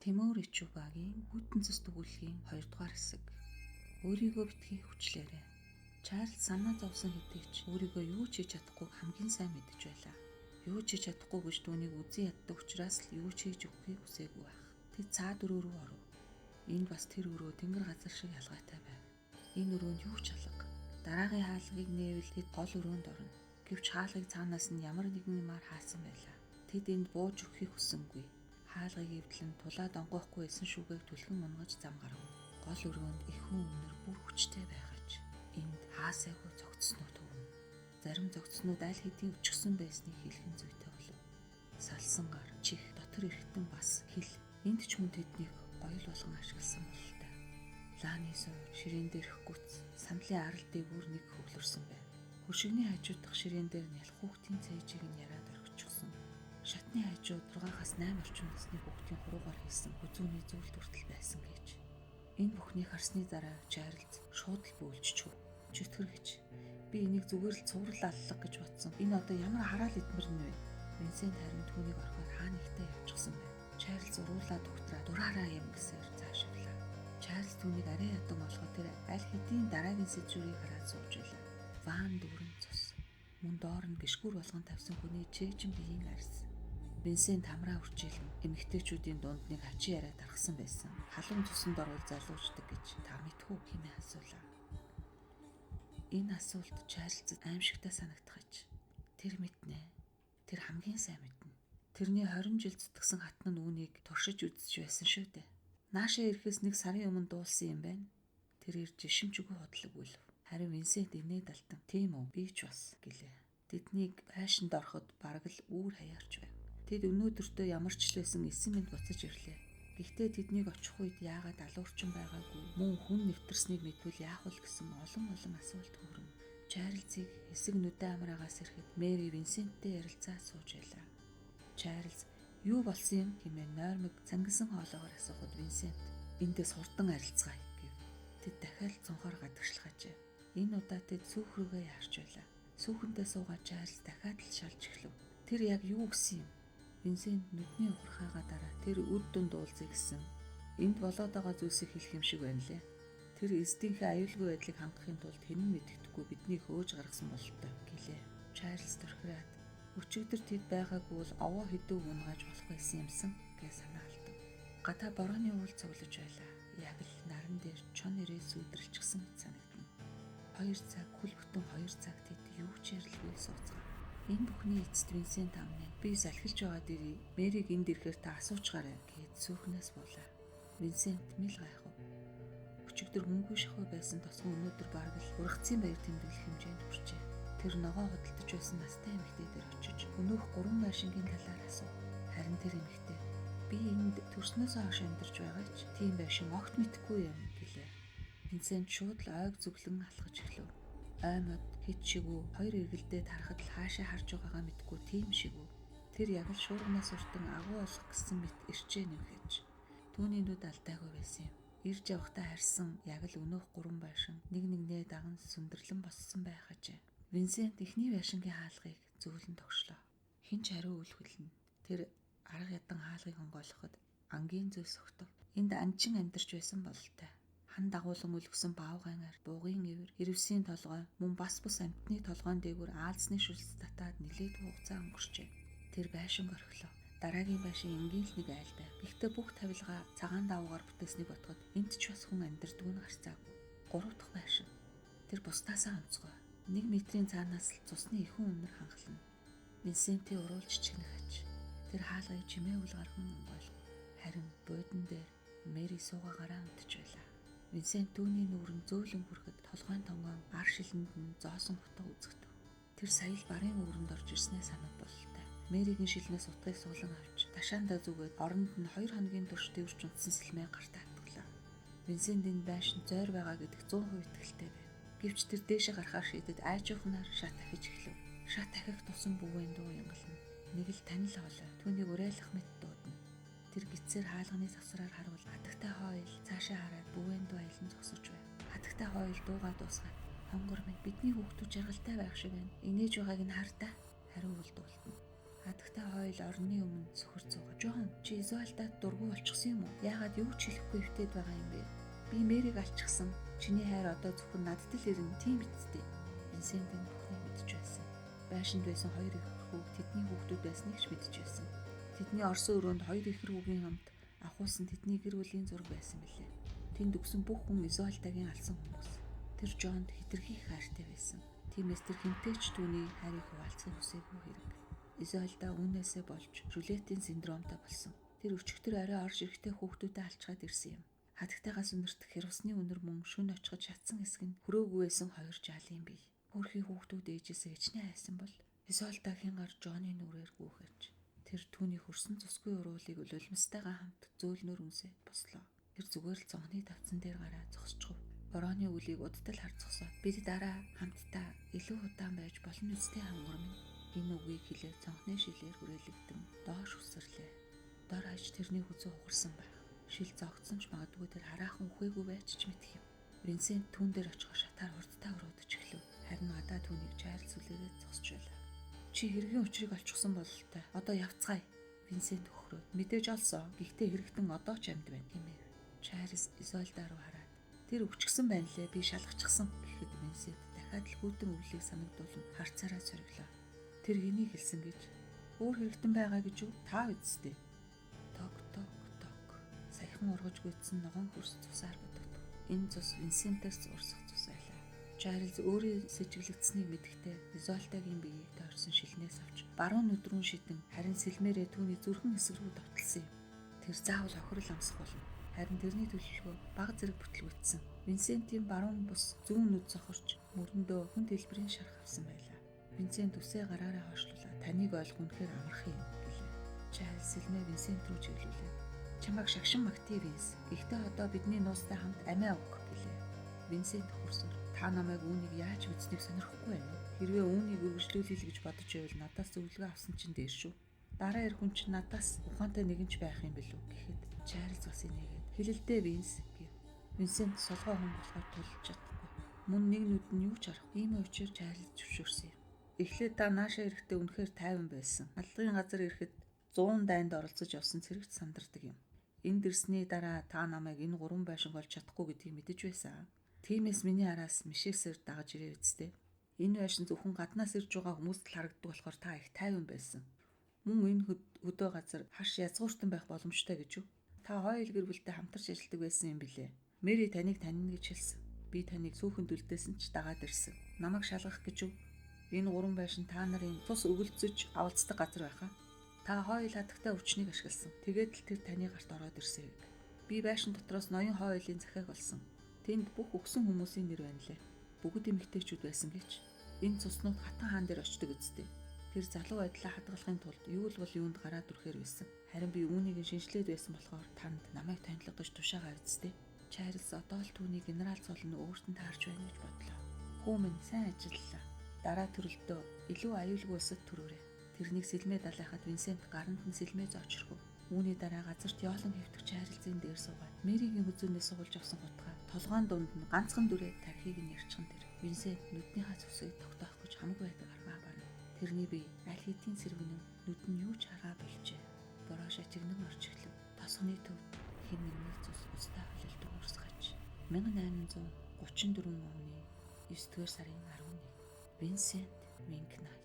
Тимур Ичүбагийн Хүйтэн цэс дүгүүлгийн 2 дугаар хэсэг. Өөрийгөө битгий хүчлээрэй. Чарльз санаа зовсон хэдий ч өөрийгөө юу ч хийж чадахгүй хамгийн сайн мэдэж байлаа. Юу ч хийж чадахгүй гэж түүнийг үзэн яддаг учраас л юу ч хийж өгөхийг хүсээгүй байх. Тэд цаад өрөө рүү оров. Энд бас тэр өрөө тэнгэр газар шиг ялгаатай байв. Энэ өрөөнд юу ч алга. Дараагийн хаалгыг нээвэл тэд гол өрөөнд орно. Гэвч хаалгыг цаанаас нь ямар нэгэн юмар хаасан байлаа. Тэд энд бууж өгөхийг хүссэнгүй. Хаалгыг эвдлэн тулаад онгойхгүй эсэн шүүгээ түлхэн унгаж зам гарав. Гол өрөөнд их хүн өнөр бүр хүчтэй байгаач энд хаасайгүй зогцсноо төвөн. Зарим зогцснууд аль хэдийн өчгсөн байсныг хэлхэн зүйтэй болов. Салсан гар, чих, дотор эргэтэн бас хил. Энд ч мөн тэднийг гоёл болгон ашигласан бололтой. Лааны суур, ширээн дээрх гүц, сандлын арал дээгүүр нэг хөглөрсөн байв. Хөшигний хажууд дахь ширээн дээр нялх хүүхдийн цээжийг нь яраад орхичихсон. Шатны хажууд 6-аас 8 орчим насны хүүхдийн хуруугаар хийсэн хүзүүний зүйлд хүртэл байсан гэж. Энэ бүхнийг харсны дараа Чарльз шууд л бөөлжчихв. Чөтгөрөгч. Би энийг зүгээр л цуврал аллах гэж бодсон. Энэ одоо ямар хараал идмэр нь вэ? Винсент харин түүнийг орхиод хаана ихтэй явчихсан байв. Чарльз уруулаад ухтраа дураараа юм гэсээр цаашаглаа. Чарльз түүнийг арай ядан олоход тэр аль хэдийн дараагийн сэжүүрийг хараад сууж байлаа. Ван дүүрэн цус. Мөн доор нь гიშгүр болгон тавьсан хүний чэйжин биеийн арьс. Винсент хамраа үрчээлэн эмэгтэйчүүдийн дунд нэг хачи яриа даргасан байсан. Халуун цуснд орвол залуучдаг гэж та мэдхүү хэмээн асуулаа. Энэ асуулт Чарльзд аимшигтай санагдахаж тэр мэднэ. Тэр хамгийн сайн мэднэ. Тэрний 20 жил зүтгэсэн хатан нь үүнийг туршиж үзэж байсан шүү дээ. Наашаа ирэхээс нэг сарын өмнө дуулсан юм байна. Тэр ирж шимчгүй хотлог үлв. Харин Винсент инээд алтан. Тийм үү, би ч бас гэлээ. Тэднийг байшинд ороход бараг л үүр хаяарч байв. Тэд өнөөдөртөө ямар ч л байсан эсэн мэд буцаж ирлээ. Гэхдээ тэднийг очих үед яагаад алуурчин байгаагүй, мөн хүн нэвтэрснийг мэдвэл яах вэ гэсэн олон асуулт хөрөн. Чарльзыг хэсэг нүдэн амраагаас ирэхэд Мэри Винсенттэй ярилцаад сууж байлаа. Чарльз юу болсон юм хэмээн нойрмог цангисан хоолоогоор асуухад Винсент эндээс хурдан арилцгаая гэв. Тэд дахиад цонхоор гадагшлахажээ. Энэ удаа тэд сүүх рүүгээ яарч байлаа. Сүүхэндээ суугаад Чарльз дахиад л шалж эхлэв. Тэр яг юу гэсэн юм? Винсент нүдний ухрахаагаа дараа тэр үд дунд уулзъя гэсэн. Энд болоод байгаа зүйлсийг хэлэх юм шиг байна лээ. Тэр эздийнхээ аюулгүй байдлыг хангахын тулд хэн мэддэхгүй бидний хөөж гаргасан бололтой гэлээ. Чарльз төрхрээд өчигдөр тэд байгаагүй бол овоо хэдүү унгааж болох байсан юмсан гэж санаа алдав. Гадаа борооны уул цуглаж байлаа. Яг л наран дээр чон ирээ сүудэрчгсэн мэт санагдана. 2 цаг хүл бүтэн 2 цаг тэд юу ч ярилгүй сууцгаа. Энэ бүхний эцэст Винсент амнаа. Би салхилж байгаа дэрий Мэриг энд ирэхээр та асуучгаарай гэд сүүхнээс буулаа. Винсент мэл гайхав. Өчигдөр хөнгөө шахуу байсан тосгон өнөөдөр бараг л ургацын баяр тэмдэглэх хэмжээнд хүрчээ. Тэр ногоо хөдөлтөж байсан настай эмэгтэй дээр очиж өнөөх 3 байшингийн талаар асуув. Харин тэр эмэгтэй би энд төрснөөс хойш амьдарч байгаа ч тийм байшин огт мэдэхгүй юм гэлээ. Винсент шууд л ойг зүглэн алхаж эхлэв. Аймад хит шигүү хоёр эргэлдээ тарахад л хаашаа харж байгаагаа мэдгүй тийм шигүү. Тэр яг л шуурганаас уртан агуу олох гэсэн мэт ирчээ нэмхэж. Түүний нүд алдаагүй байсан юм. Ирж явахдаа харсан яг л өнөөх 3 байшин нэг нэгнээ даган сүндэрлэн боссон байх ажээ. Винсент эхний байшингийн хаалгыг зөөлөн тогшлоо. Хин ч хариу үлхэлнэ. Тэр арга ядан хаалгыг онгойлгоход ангийн зүй согтов. Энд анчин амьдарч байсан бололтой. Хан дагуулan үлгсэн баавгайн ард, буугийн ивэр, ирвсийн толгой, мөн бас бус амьтны толгойн дээгүүр аалзны шүлц татаад нэлээд хугацаа өнгөрчээ. Тэр байшинг орхилоо. Дараагийн байшин энгийн л нэг айл байв. Гэхдээ бүх тавилгаа цагаан даваагаар бүтээснийг бодоход энд ч бас хүн амьдардаг нь гарцаагүй. 3 дахь байшин. Тэр бусдаасаа онцгой. 1 метрийн цаанаас л цусны ихэн үнэр ханхлана. Винсентийн уруулж чигнэхэж. Тэр хаалгыг чимээ үл гарган онгойлгов. Харин буудан дээр Мэри суугаагаараа унтж байлаа. Винсент түүний нүүрэн зөөлөн хүрэхэд толгойн тонгон ар шилэнд нь зоосон утга үзэгдэв. Тэр сая л барын үүрэнд орж ирснээ санаад бололтой. Мэригийн шилнээс утгыг суулан авч ташаандаа зүгээд оронд нь 2 хоногийн турш дэврч унтсан сэлмээ гартаа татглаа. Винсент энэ байшин зойр байгаа гэдэгт 100% итгэлтэй байв. Гэвч тэр дээшээ гарахаар шийдэд айжуухнаар шат ахиж эхлэв. Шат ахих тусан бүүвэн дуу янгална. Нэг л танил хоолой түүнийг уриалах мэт дуудана. Тэр гисээр хаалганы завсраар харвал хатагтай хооёл цаашаа хараад бүүвэн дуу аялан зогсож байв. Хатагтай хооёл дуугаа дуусгаад хонгор минь бидний хүүхдүүд жаргалтай байх шиг байна. Инээж байгааг нь хар та. Хариу үлдүүлтэн. Хатагтай хойл орны өмнө цөхөр цуугаа. "Жон, чи Изольдад дургу болчихсон юм уу? Яагаад юу ч хэлэхгүй өвтөд байгаа юм бэ? Би Мэрийг алчихсан. Чиний хайр одоо зөвхөн надад л ирнэ, тийм биз дээ." Винсентийн бүхнийг мэдж байсан. Байшинд байсан хоёр их хүү тэдний хүүхдүүд байсныг ч мэдж байсан. Тэдний орсон өрөөнд хоёр ихэр хүүгийн хамт ахуулсан тэдний гэр бүлийн зураг байсан билээ. Тэнд өгсөн бүх хүн Изольдагийн алсан хүмүүс. Тэр Жонд хэтэрхий их хайртай байсан. Тиймээс тэр хинтэй ч түүний хайрыг хуваалцахыг хүсээгүй хэрэг. Изольда үүнээсээ болж Жюлеттийн синдромтой болсон. Тэр өчигдөр арай орж ирэхдээ хүүхдүүдэд алчгаад ирсэн юм. Хатагтайгаас өнөртөх хэр усны өнөр мөн шөнө очиход шатсан хэсэг нь хүрээгүй байсан хоёр жаалын бий. Өөрхийн хүүхдүүд ээжээсээ хичнээн айсан бол Изольдагийн гар Жоны нүрээр гүйхэрч тэр түүний хөрсөн цусгүй уруулыг улмстайгаа хамт зөөлнөр үнсээд бослоо. Тэр зүгээр л цонхны тавцан дээр гараа зогсчихв. Борооны үлийг удтал хар зогсоод бид дараа хамтдаа илүү удаан байж болно үстэй хангар минь. Энэ үгийг хэлээд цонхны шилээр хүрээлэгдэн доош үсэрлээ. Дор хаяж тэрний хүзүү хугарсан байх. Шил зогтсон ч магадгүй тэр хараахан үхээгүй байж ч мэдэх юм. Винсент түүн дээр очихоор шатаар хурдтай өрөөдөж эхлэв. Харин гадаа түүнийг чайр сүлээгээд зогсож байлаа. "Чи хэргийн учрыг олчихсон бололтой. Одоо явцгаая." Винсент хөхрөөд. "Мэдээж олсон. Гэхдээ хэрэгтэн одоо ч амьд байна хэмэв. Чарльз Изольда руу хараад "Тэр өвчгсөн байна лээ. Би шалгачихсан" гэхэд Винсент дахиад л хүйтэн өвлийг санагдуулан харцаараа цориглоо. Тэр хэнийг хэлсэн гэж? Өөр хэрэгтэн байгаа гэж үү? Та үсттэй. Тог тог тог. Саяхан ургаж гүйдсэн ногоон хөрс цусаар бодогдов. Энэ цус Винсентээс урсах цус байлаа. Чарльз өөрийн сэжиглэгдсэнийг мэдэхдээ Изольдагийн биеийг тойрсон шилнээс авч баруун нүдрүүн шидэн харин сэлмээрээ түүний зүрхэн хэсэг рүү довтлсон юм. Тэр заавал хохирол амсах болно. Харин тэрний төлөвлөгөө бага зэрэг бүтлгүйтсэн. Винсентийн баруун бус зүүн нүд цохорч мөрөндөө хүн дэлбэрийн шарх авсан байлаа. Винсент үсээ гараараа хойшлуулаад "Таныг ойлгох үнэхээр амархан юм" гэлээ. Чарльз сэлмээ Винсент рүү чиглүүлээ. "Чамайг шагшин магтъя Винс. Гэхдээ одоо бидний нуустай хамт амиа өг" гэлээ. Винсент хөрсөөр "Та намайг үүнийг яаж үзснийг сонирхгүй байна уу? Хэрвээ үүнийг үргэлжлүүлэе л гэж бодож байвал надаас зөвлөгөө авсан чинь дээр шүү. Дараа ирэх хүн чинь надаас ухаантай нэгэн ч байх юм билүү" гэхэд Чарльз бас инээгээд "Хэлэлдээ Винс" гэв. Винсент солгоо хүн болохоор тулж чадахгүй. Мөн нэг нүд нь юу ч харахгүй. Ийм учраас Чарльз зөвшөөрсөн юм. "Эхлээд та наашаа ирэхдээ үнэхээр тайван байсан. Аллагын газар ирэхэд 100 дайнд оролцож явсан цэрэгт сандардаг юм. Энд ирсний дараа та намайг энэ 3 байшинг олж чадахгүй гэдгийг мэдэж байсан. Тиймээс миний араас мишээсээр дагаж ирээ үсттэй. Энэ байшин зөвхөн гаднаас ирж байгаа хүмүүст л харагддаг болохоор та их тайван байсан. Мөн энэ хөдөө газар хаш язгууртан байх боломжтой гэж үү? Та хоёул гэр бүлтэй хамтарч ажилладаг байсан юм билээ. Мэри таныг танина гэж хэлсэн. Би таныг сүүхэн дүлдээсэн ч дагаад ирсэн. Намайг шалгах гэж үү? Энэ 3 байшин та нарын тус өгөлцөж авалцдаг газар байхаа. Та хоёул хатагтай өвчнийг ашигласан. Тэгээд л тэр таны гарт ороод ирсэн юм. Би байшин дотроос ноён хоёулын захиаг олсон. Тэнд бүх өгсөн хүмүүсийн нэр байна лээ. Бүгд эмэгтэйчүүд байсан гэж. Энэ цуснууд хатан хаан дээр очдог үсттэй. Тэр залуу байдлаа хадгалахын тулд юу л бол юунд гараад үрэхээр байсан. Харин би үүнийг шинжлээд байсан болохоор танд намайг танилцуулж тушаагаа үсттэй. Чарльз одоо л түүний генерал цол нь өөрт нь таарч байна гэж бодлоо. "Хүү минь сайн ажиллалаа. Дараа төрөлдөө илүү аюулгүй өсөд төрөөрэй." Тэрнийг сэлмээ далайхад Винсент гаранд нь сэлмээ зоочрхов. Үүний дараа газарт яолон хэвтэх Чарльзын дээр суугаад Мэригийн хүзүүнээс суулж авсан гутгаа толгойн дунд нь ганцхан дүрээ тархийг нь ярьчихсан тэр. Винсент нүдний хац үсгийг тогтоох гэж хамаг байдаг аргаа барна. Тэрний бие аль хэдийн сэрвэнэн нүд нь юу ч хараа болжээ. Бороо шатигнан орж эхлэв. Тосгоны төвд хэн нэгний цус устаа холилд уурсгаж 1834 оны 9-р сарын 11 Винсент Минкнай